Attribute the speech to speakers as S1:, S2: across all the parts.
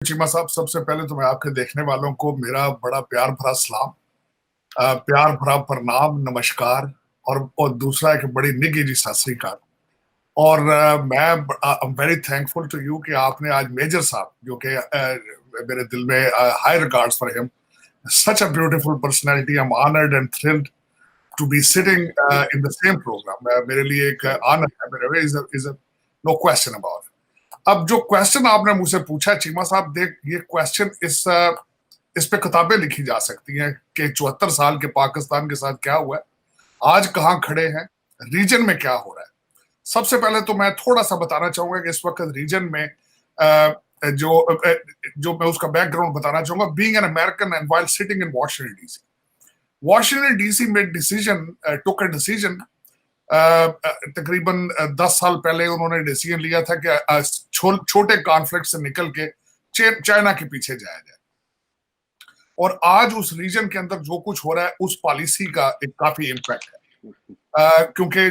S1: चीमा साहब, सबसे पहले तो मैं आपके देखने वालों को मेरा बड़ा प्यार भरा सलाम, प्यार भरा प्रणाम, नमस्कार और दूसरा एक बड़ी निगी जी सत श्री अकाल। और मैं I am very thankful to you कि आपने आज मेजर साहब, जो कि मेरे दिल में high regards for him, such a beautiful personality, I am honoured and thrilled to be sitting in the same programme. मेरे लिए एक ऑनर है, मेरे इज नो क्वेश्चन अबाउट। अब जो क्वेश्चन आपने मुझसे पूछा चीमा साहब, देख ये क्वेश्चन इस पे किताबें लिखी जा सकती हैं कि 74 साल के पाकिस्तान के साथ क्या हुआ है, आज कहाँ खड़े हैं, रीजन में क्या हो रहा है। सबसे पहले तो मैं थोड़ा सा बताना चाहूंगा कि इस वक्त रीजन में जो मैं उसका बैकग्राउंड बताना चाहूंगा। Being an American and while sitting in Washington DC made decision, took a decision. तकरीबन 10 साल पहले उन्होंने डिसीजन लिया था कि छोटे कॉन्फ्लिक्ट से निकल के चाइना के पीछे जाया जाए। और आज उस रीजन के अंदर जो कुछ हो रहा है, उस पॉलिसी का एक काफी इम्पैक्ट है, क्योंकि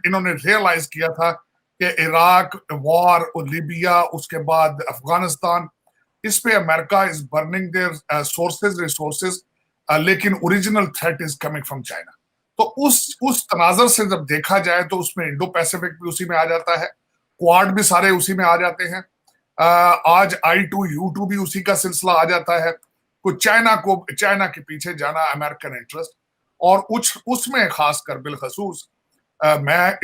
S1: इन्होंने रियलाइज किया था कि इराक वॉर और लीबिया, उसके बाद अफगानिस्तान, इस पे America is burning their sources resources, लेकिन original threat is coming from China. तो उस तनाजर से जब देखा जाए तो उसमें इंडो पैसिफिक भी उसी में आ जाता है, क्वाड भी सारे उसी में आ जाते हैं, आज I2U2 भी उसी का सिलसिला आ जाता है। कुछ चाइना के पीछे जाना, अमेरिकन इंटरेस्ट, और उसमें खासकर बिलखसूस मैं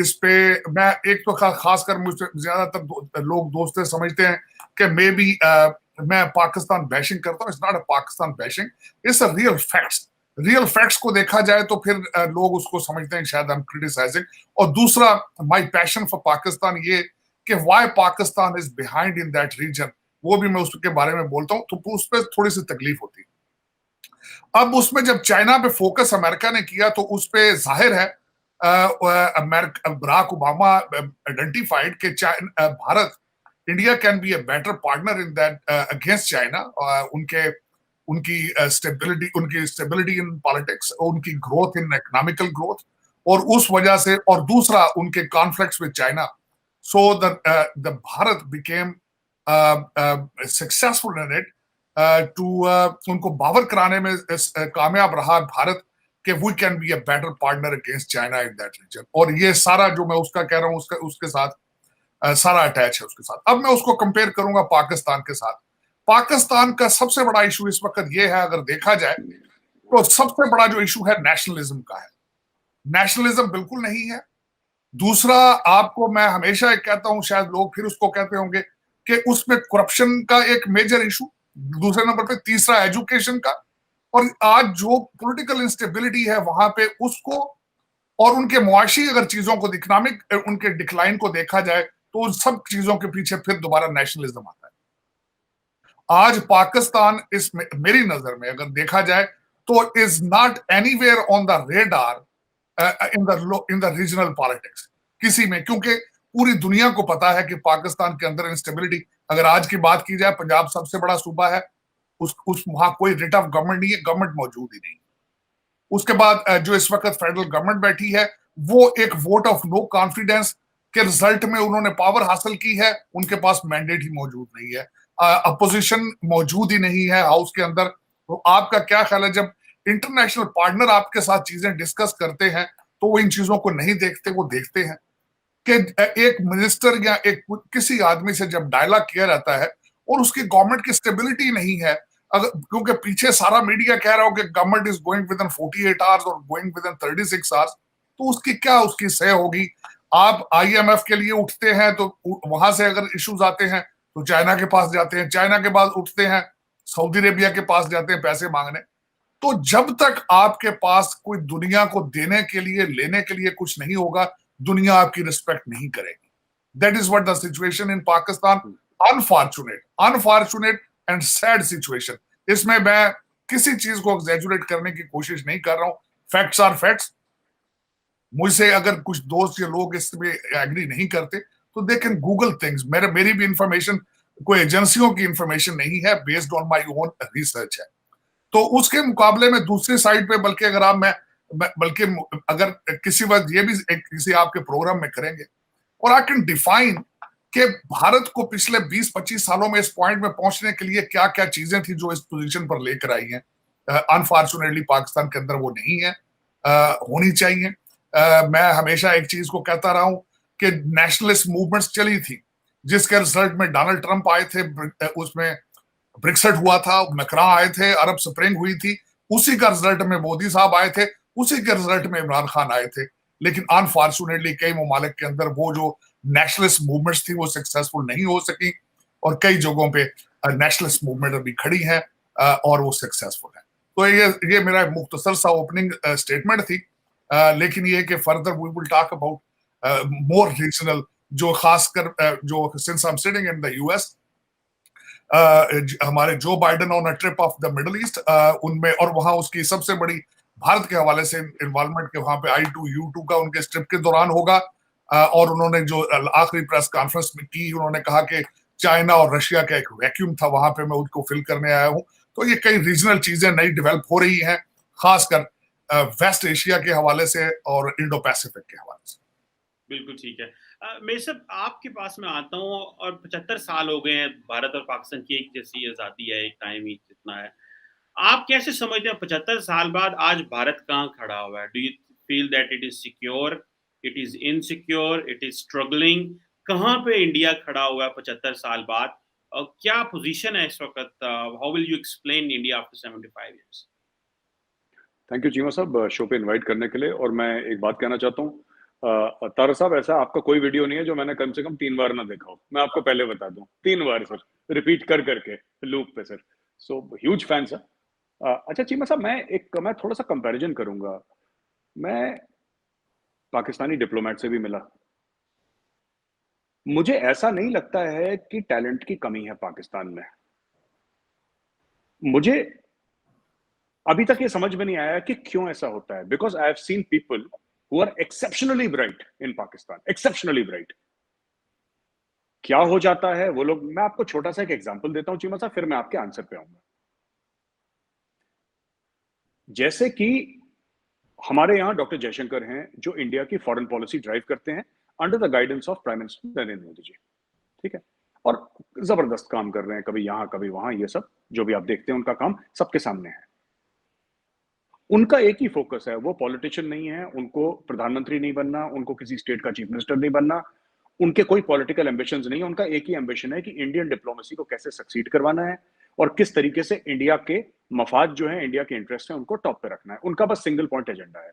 S1: एक तो खासकर मुझसे ज्यादातर लोग दोस्त समझते हैं कि मे बी मैं पाकिस्तान बैशिंग करता हूँ। It's not a Pakistan bashing, it's a real facts को देखा जाए तो फिर लोग उसको समझते हैं शायद हम क्रिटिसाइजिंग। और दूसरा, माय पैशन फॉर पाकिस्तान, ये कि why Pakistan is behind in that region, वो भी मैं उसके बारे में बोलता हूँ, तो उस पर थोड़ी सी तकलीफ होती है। अब उसमें जब चाइना पे फोकस अमेरिका ने किया तो उस पे जाहिर है बराक ओबामा आइडेंटिफाइड कि Bharat, India can be a better partner in that against China. उनके उनकी स्टेबिलिटी इन पॉलिटिक्स, उनकी ग्रोथ इन इकोनॉमिकल ग्रोथ, और उस वजह से, और दूसरा उनके conflicts with China, so the Bharat became successful in it to उनको बावर कराने में कामयाब रहा भारत कि we can be a better partner against China in that region. और ये सारा जो मैं उसका कह रहा हूँ, उसके साथ सारा अटैच है उसके साथ। अब मैं उसको कंपेयर करूंगा पाकिस्तान के साथ। पाकिस्तान का सबसे बड़ा इशू इस वक्त ये है, अगर देखा जाए तो सबसे बड़ा जो इशू है नेशनलिज्म का है। नेशनलिज्म बिल्कुल नहीं है। दूसरा, आपको मैं हमेशा एक कहता हूं, शायद लोग फिर उसको कहते होंगे कि उसमें करप्शन का एक मेजर इशू, दूसरे नंबर पे तीसरा एजुकेशन का, और आज जो पॉलिटिकल इंस्टेबिलिटी है वहां पे उसको, और उनके मुआशी अगर चीजों को, इकोनॉमिक उनके डिक्लाइन को देखा जाए तो उन सब चीजों के पीछे फिर दोबारा नेशनलिज्म आता है। आज पाकिस्तान इस मेरी नजर में अगर देखा जाए तो is not anywhere on the radar in the regional politics किसी में, क्योंकि पूरी दुनिया को पता है कि पाकिस्तान के अंदर इंस्टेबिलिटी, अगर आज की बात की जाए, पंजाब सबसे बड़ा सूबा है, उस वहां कोई रेट ऑफ गवर्नमेंट नहीं है, गवर्नमेंट मौजूद ही नहीं। उसके बाद जो इस वक्त फेडरल गवर्नमेंट बैठी है, वो एक वोट ऑफ नो कॉन्फिडेंस के रिजल्ट में उन्होंने पावर हासिल की है, उनके पास मैंडेट ही मौजूद नहीं है, अपोजिशन मौजूद ही नहीं है हाउस के अंदर। तो आपका क्या ख्याल है, जब इंटरनेशनल पार्टनर आपके साथ चीजें डिस्कस करते हैं तो वो इन चीजों को नहीं देखते, वो देखते हैं कि एक मिनिस्टर या एक किसी आदमी से जब डायलॉग किया जाता है और उसकी गवर्नमेंट की स्टेबिलिटी नहीं है, अगर क्योंकि पीछे सारा मीडिया कह रहा हो कि government is going with in 48 hours और गोइंग विद इन 36 आवर्स, तो उसकी क्या उसकी सह होगी। आप IMF के लिए उठते हैं तो वहां से अगर इश्यूज आते हैं तो चाइना के पास जाते हैं, चाइना के बाद उठते हैं सऊदी अरेबिया के पास जाते हैं पैसे मांगने। तो जब तक आपके पास कोई दुनिया को देने के लिए, लेने के लिए कुछ नहीं होगा, दुनिया आपकी रिस्पेक्ट नहीं करेगी। That is what the situation in Pakistan. Unfortunate and sad situation. इसमें मैं किसी चीज को एग्जैजुरेट करने की कोशिश नहीं कर रहा हूं। Facts are facts. मुझसे अगर कुछ दोस्त या लोग इसमें एग्री नहीं करते तो दे कैन गूगल थिंग्स। मेरी भी इंफॉर्मेशन कोई एजेंसियों की इंफॉर्मेशन नहीं है, based on my own research है। तो उसके मुकाबले में दूसरी साइड पे, बल्कि अगर आप बल्कि अगर किसी वक्त ये भी किसी आपके प्रोग्राम में करेंगे, और आई कैन डिफाइन कि भारत को पिछले 20-25 सालों में इस पॉइंट में पहुंचने के लिए क्या क्या चीजें थी जो इस पोजीशन पर लेकर आई हैं। अनफॉर्चुनेटली पाकिस्तान के अंदर वो नहीं है, होनी चाहिए। मैं हमेशा एक चीज को कहता रहा हूं कि नेशनलिस्ट मूवमेंट्स चली थी, जिसके रिजल्ट में डोनाल्ड ट्रंप आए थे, उसमें ब्रेक्सिट हुआ था, मैक्रा आए थे, अरब स्प्रिंग हुई थी, उसी का रिजल्ट में मोदी साहब आए थे, उसी के रिजल्ट में इमरान खान आए थे। लेकिन अनफॉर्चुनेटली कई ममालिक के अंदर वो जो नेशनलिस्ट मूवमेंट्स थी वो सक्सेसफुल नहीं हो सकी, और कई जगहों पे नेशनलिस्ट मूवमेंट अभी खड़ी है और वो सक्सेसफुल है। तो ये मेरा मुख्तसर सा ओपनिंग स्टेटमेंट थी, लेकिन ये कि further we will talk about more regional, जो खासकर जो since I am sitting in the US, हमारे Joe Biden on a trip of the Middle East, उनमें और वहां उसकी सबसे बड़ी भारत के हवाले से इन्वॉल्वमेंट के वहां पे I2U2 का उनके ट्रिप के दौरान होगा। और उन्होंने जो आखिरी प्रेस कॉन्फ्रेंस में की, उन्होंने कहा कि चाइना और रशिया का एक वैक्यूम था, वहां पे मैं उनको फिल करने आया हूं। तो ये कई रीजनल चीजें नई डेवलप हो रही हैं, खासकर वेस्ट एशिया के हवाले से और इंडो पैसिफिक के हवाले से।
S2: बिल्कुल ठीक है। मेरे साहब आपके पास मैं आता हूँ, और 75 साल हो गए हैं भारत और पाकिस्तान की एक जैसी आज़ादी है, एक टाइम ही जितना है। आप कैसे समझते हैं 75 साल बाद आज भारत कहाँ खड़ा हुआ है? Do you feel that it is secure, it is insecure, it is struggling? कहाँ पे इंडिया खड़ा हुआ है 75 साल बाद? और क्या पोज़ीशन है इस वक़्त? How will you explain India after 75 years?
S3: Thank you Cheema साहब शो पे इनवाइट करने के लिए। और मैं एक बात कहना चाहता हूँ, तारा साहब, ऐसा आपका कोई वीडियो नहीं है जो मैंने कम से कम 3 बार ना देखा हो। मैं आपको पहले बता दूं, 3 बार सर, रिपीट कर करके लूप पे sir. So huge fan sir. अच्छा चीमा साहब, मैं थोड़ा सा कंपैरिजन करूंगा। मैं पाकिस्तानी डिप्लोमेट से भी मिला, मुझे ऐसा नहीं लगता है कि टैलेंट की कमी है पाकिस्तान में। मुझे अभी तक ये समझ में नहीं आया कि क्यों ऐसा होता है, because I have seen people who are exceptionally bright in Pakistan, exceptionally bright. क्या हो जाता है वो लोग, मैं आपको छोटा सा एक एग्जांपल देता हूं चीमा साहब, फिर मैं आपके आंसर पे आऊंगा। जैसे कि हमारे यहां डॉक्टर जयशंकर हैं, जो इंडिया की फॉरेन पॉलिसी ड्राइव करते हैं under the guidance of prime minister Narendra Modi ji, ठीक है। और जबरदस्त काम कर रहे हैं, कभी यहां कभी वहां, ये सब जो भी आप देखते हैं उनका काम सबके सामने है। उनका एक ही फोकस है, वो पॉलिटिशियन नहीं है, उनको प्रधानमंत्री नहीं बनना, उनको किसी स्टेट का चीफ मिनिस्टर नहीं बनना, उनके कोई पॉलिटिकल एम्बिशंस नहीं है। उनका एक ही एम्बिशन है कि इंडियन डिप्लोमेसी को कैसे सक्सीड करवाना है और किस तरीके से इंडिया के मफाद जो है, इंडिया के इंटरेस्ट है, उनको टॉप पे रखना है। उनका बस सिंगल पॉइंट एजेंडा है।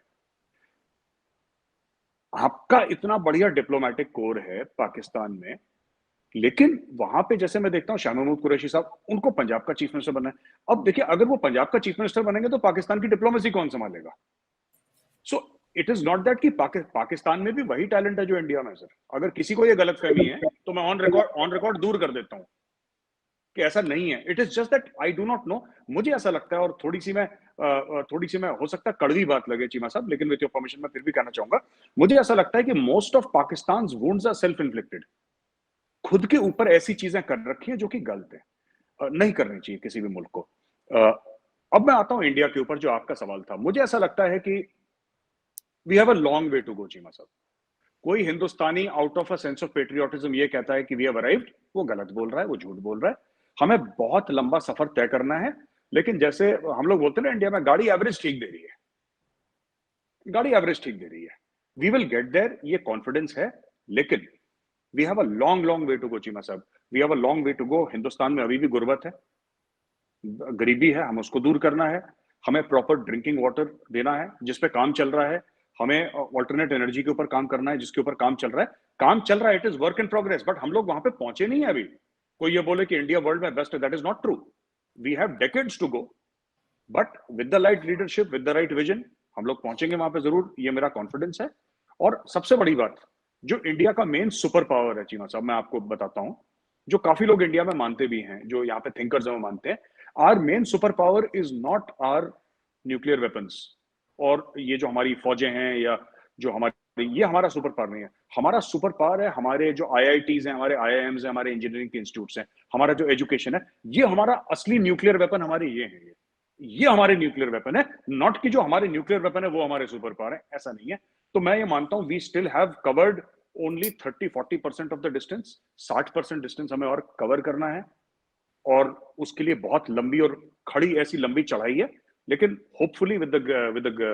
S3: आपका इतना बढ़िया डिप्लोमेटिक कोर है पाकिस्तान में, लेकिन वहां पे जैसे मैं देखता हूं शाह महमूद कुरैशी साहब, उनको पंजाब का चीफ मिनिस्टर बनना है। अब देखिए, अगर वो पंजाब का चीफ मिनिस्टर बनेंगे तो पाकिस्तान की डिप्लोमेसी कौन संभालेगा? So it is not that कि पाकिस्तान में भी वही टैलेंट है जो इंडिया में। सर, अगर किसी को ये गलतफहमी है तो मैं ऑन रिकॉर्ड दूर कर देता हूं कि ऐसा नहीं है। It is just that I do not know. मुझे ऐसा लगता है, और थोड़ी सी मैं हो सकता है कड़वी बात लगे चीमा साहब, लेकिन विद योर परमिशन मैं फिर भी कहना चाहूंगा। मुझे ऐसा लगता है कि most of Pakistan wounds are self inflicted. खुद के ऊपर ऐसी चीजें कर रखी है जो कि गलत है, नहीं करनी चाहिए किसी भी मुल्क को। अब मैं आता हूं इंडिया के ऊपर, जो आपका सवाल था। मुझे ऐसा लगता है कि we have a long way to go Cheema साहब। कोई Hindustani out of a sense of patriotism ये कहता है कि वी हैव अराइव्ड, वो गलत बोल रहा है, वो झूठ बोल रहा है। हमें बहुत लंबा सफर तय करना है। लेकिन जैसे हम लोग बोलते हैं ना, इंडिया में गाड़ी एवरेज ठीक दे रही है, गाड़ी एवरेज ठीक दे रही है। वी विल गेट देयर, ये कॉन्फिडेंस है। लेकिन we have a long long way to go Cheema साहब। We have a long way to go. Hindustan में अभी भी गुर्बत है, गरीबी है, हमें उसको दूर करना है। हमें प्रॉपर ड्रिंकिंग वाटर देना है, जिस पे काम चल रहा है। हमें ऑल्टरनेट एनर्जी के ऊपर काम करना है, जिसके ऊपर काम चल रहा है। काम चल रहा है, it is work in progress, but हम लोग वहां पे पहुंचे नहीं है अभी। कोई ये बोले कि इंडिया वर्ल्ड में बेस्ट है, that is not true. We have decades to go, but with the right leadership, with the right vision, हम लोग पहुंचेंगे वहां पे जरूर, ये मेरा कॉन्फिडेंस है। और सबसे बड़ी बात, जो इंडिया का मेन सुपर पावर है चीमा साहब, मैं आपको बताता हूं, जो काफी लोग इंडिया में मानते भी हैं, जो यहाँ पे थिंकर्स हैं वो मानते हैं, our main super power is not our nuclear weapons, और ये जो हमारी फौजें हैं, या जो हमारी, ये हमारा सुपर पावर नहीं है। हमारा सुपर पावर है हमारे जो आईआईटीज हैं, हमारे आईआईएम्स हैं, हमारे इंजीनियरिंग के इंस्टीट्यूट्स हैं, हमारा जो एजुकेशन है। ये हमारा असली न्यूक्लियर वेपन हमारे ये है, ये हमारे न्यूक्लियर वेपन है। नॉट कि जो हमारे न्यूक्लियर वेपन है वो हमारे सुपर पावर है, ऐसा नहीं है। तो मैं ये मानता हूं we still have covered only 30-40% of the distance, 60% distance हमें और कवर करना है, और उसके लिए बहुत लंबी और खड़ी ऐसी लंबी चढ़ाई है। लेकिन hopefully with the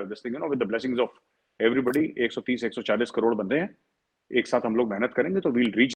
S3: this thing, you know, with the blessings of everybody, 130-140 crore बंदे हैं, एक साथ हम लोग मेहनत करेंगे तो वील रीच